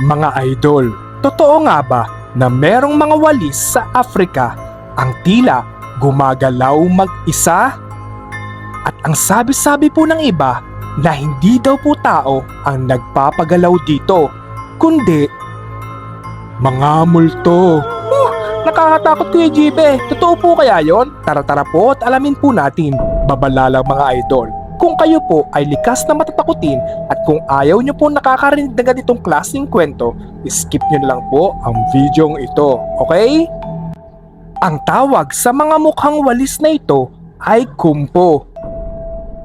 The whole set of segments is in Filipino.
Mga idol, totoo nga ba na merong mga walis sa Africa ang tila gumagalaw mag-isa? At ang sabi-sabi po ng iba na hindi daw po tao ang nagpapagalaw dito, kundi mga multo. Nakakatakot Kuya Jibe, totoo po kaya yon? Tara-tara po at alamin po natin, babalalang mga idol. Kung kayo po ay likas na matatakutin at kung ayaw nyo po nakakarinig na ganitong klaseng kwento, skip nyo na lang po ang videong ito, okay? Ang tawag sa mga mukhang walis na ito ay kumpo.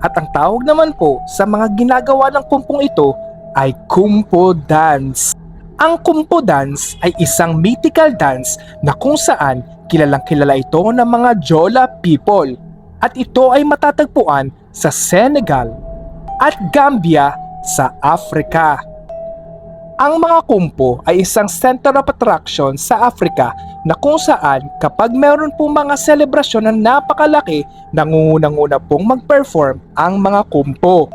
At ang tawag naman po sa mga ginagawa ng kumpong ito ay kumpo dance. Ang kumpo dance ay isang mythical dance na kung saan kilalang kilala ito ng mga Jola people. At ito ay matatagpuan sa Senegal at Gambia sa Africa. Ang mga kumpo ay isang center of attraction sa Africa na kung saan kapag meron pong mga selebrasyon na napakalaki, nangungunang-una pong mag-perform ang mga kumpo.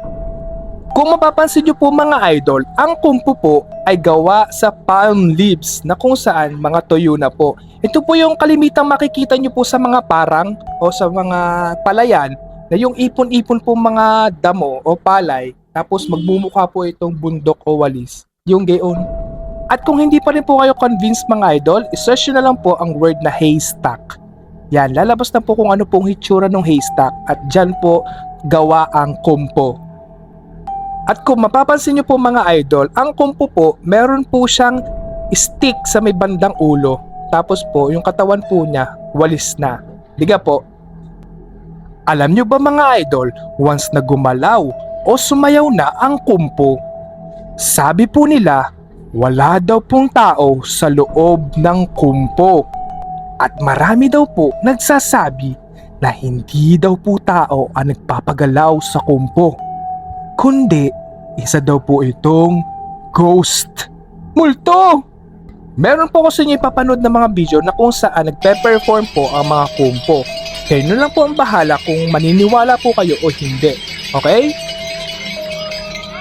Kung mapapansin nyo po mga idol, ang kumpo po ay gawa sa palm leaves na kung saan mga tuyo na po. Ito po yung kalimitang makikita nyo po sa mga parang o sa mga palayan na yung ipon-ipon po mga damo o palay tapos magmumukha po itong bundok o walis. Yung gayon. At kung hindi pa rin po kayo convinced mga idol, isearch nyo na lang po ang word na haystack. Yan, lalabas na po kung ano pong hitsura ng haystack at dyan po gawa ang kumpo. At kung mapapansin nyo po mga idol, ang kumpo po, meron po siyang stick sa may bandang ulo. Tapos po, yung katawan po niya, walis na. Diga po. Alam nyo ba mga idol, once na gumalaw o sumayaw na ang kumpo, sabi po nila, wala daw pong tao sa loob ng kumpo. At marami daw po nagsasabi na hindi daw po tao ang nagpapagalaw sa kumpo, kundi isa daw po itong ghost. Multo! Meron po kasi nyo ipapanood ng mga video na kung saan nagpe-perform po ang mga kumpo. Kayo na lang po ang bahala kung maniniwala po kayo o hindi. Okay?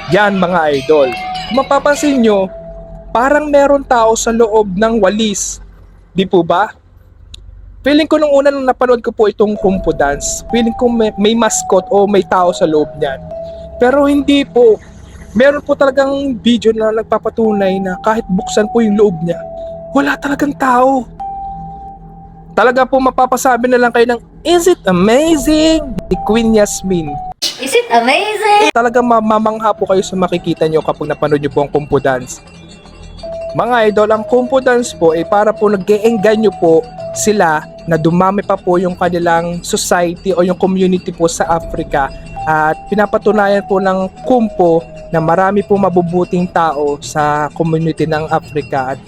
Yan mga idol. Kung mapapansin nyo, parang meron tao sa loob ng walis. Di po ba? Feeling ko nung una nung napanood ko po itong kumpo dance, feeling ko may mascot o may tao sa loob niyan. Pero hindi po. Meron po talagang video na nagpapatunay na kahit buksan po yung loob niya, wala talagang tao. Talaga po mapapasabi na lang kayo ng, is it amazing? Ni Queen Yasmin. Is it amazing? Talagang mamamangha po kayo sa makikita nyo kapag napanood nyo po ang kumpo dance. Mga idol, ang kumpo dance po ay para po nag-e-engganyo po sila na dumami pa po yung kanilang society o yung community po sa Africa. At pinapatunayan po ng kumpo na marami po mabubuting tao sa community ng Africa at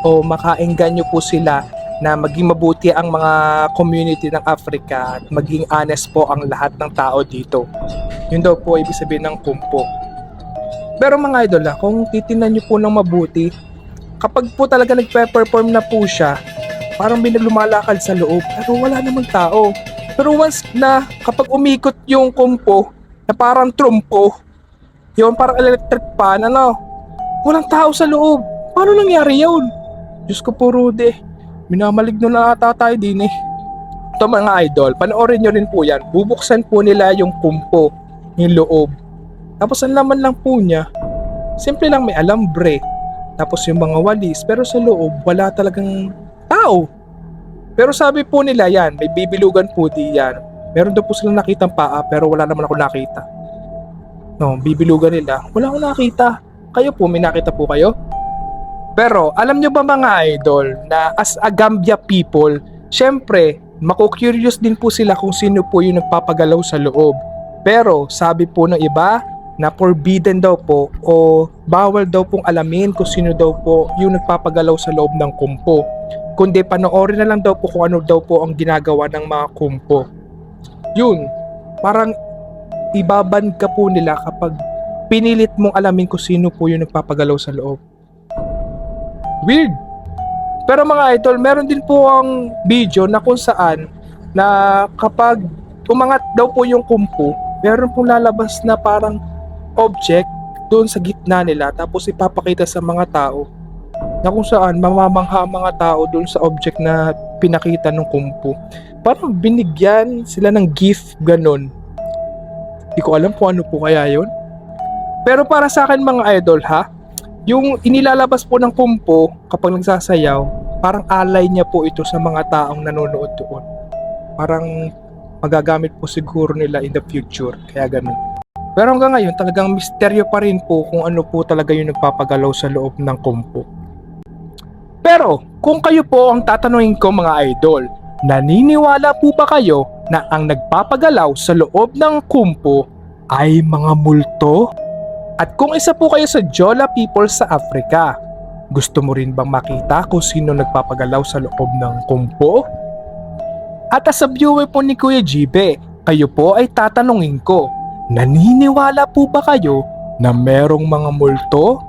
o makaengganyo po sila na maging mabuti ang mga community ng Africa at maging honest po ang lahat ng tao dito. Yun daw po ibig sabihin ng kumpo. Pero mga idol, kung titingnan nyo po ng mabuti, kapag po talaga nagpe-perform na po siya, parang lumalakad sa loob pero wala namang tao. Pero once na kapag umikot yung kumpo na parang trumpo, yun parang electric pan, walang tao sa loob. Paano nangyari yun? Diyos ko po Rude, minamaligno na ata tayo din eh. Ito mga idol, panoorin nyo rin po yan. Bubuksan po nila yung kumpo, yung loob. Tapos ang laman lang po niya, simple lang may alambre. Tapos yung mga walis, pero sa loob wala talagang tao. Pero sabi po nila yan, may bibilugan po diyan. Meron daw po silang nakitang paa pero wala naman ako nakita. No, bibilugan nila, wala akong nakita. Kayo po, may nakita po kayo? Pero alam nyo ba mga idol na as a Gambia people, syempre, maku-curious din po sila kung sino po yung nagpapagalaw sa loob. Pero sabi po ng iba na forbidden daw po o bawal daw pong alamin kung sino daw po yung nagpapagalaw sa loob ng kumpo. Kundi panoorin na lang daw po kung ano daw po ang ginagawa ng mga kumpo. Yun, parang ibaban ka po nila kapag pinilit mong alamin kung sino po yung nagpapagalaw sa loob. Weird. Pero mga idol, meron din po ang video na kung saan na kapag umangat daw po yung kumpo, meron pong lalabas na parang object doon sa gitna nila tapos ipapakita sa mga tao na kung saan mamamangha ang mga tao doon sa object na pinakita ng kumpo. Parang binigyan sila ng gift ganon. Hindi ko alam kung ano po kaya yun. Pero para sa akin mga idol ha, yung inilalabas po ng kumpo kapag nagsasayaw, parang alay niya po ito sa mga taong nanonood doon. Parang magagamit po siguro nila in the future, kaya ganun. Pero hanggang ngayon talagang misteryo pa rin po kung ano po talaga yung nagpapagalaw sa loob ng kumpo. Pero kung kayo po ang tatanungin ko mga idol, naniniwala po ba kayo na ang nagpapagalaw sa loob ng kumpo ay mga multo? At kung isa po kayo sa Jola people sa Africa, gusto mo rin bang makita kung sino nagpapagalaw sa loob ng kumpo? At as a viewer po ni Kuya Jibe, kayo po ay tatanungin ko, naniniwala po ba kayo na merong mga multo?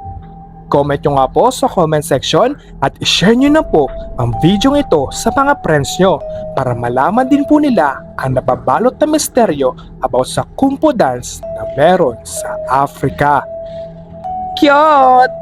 Comment nyo nga po sa comment section at ishare nyo na po ang video ito sa mga friends nyo para malaman din po nila ang nababalot na misteryo about sa kumpo dance na meron sa Africa. Cute!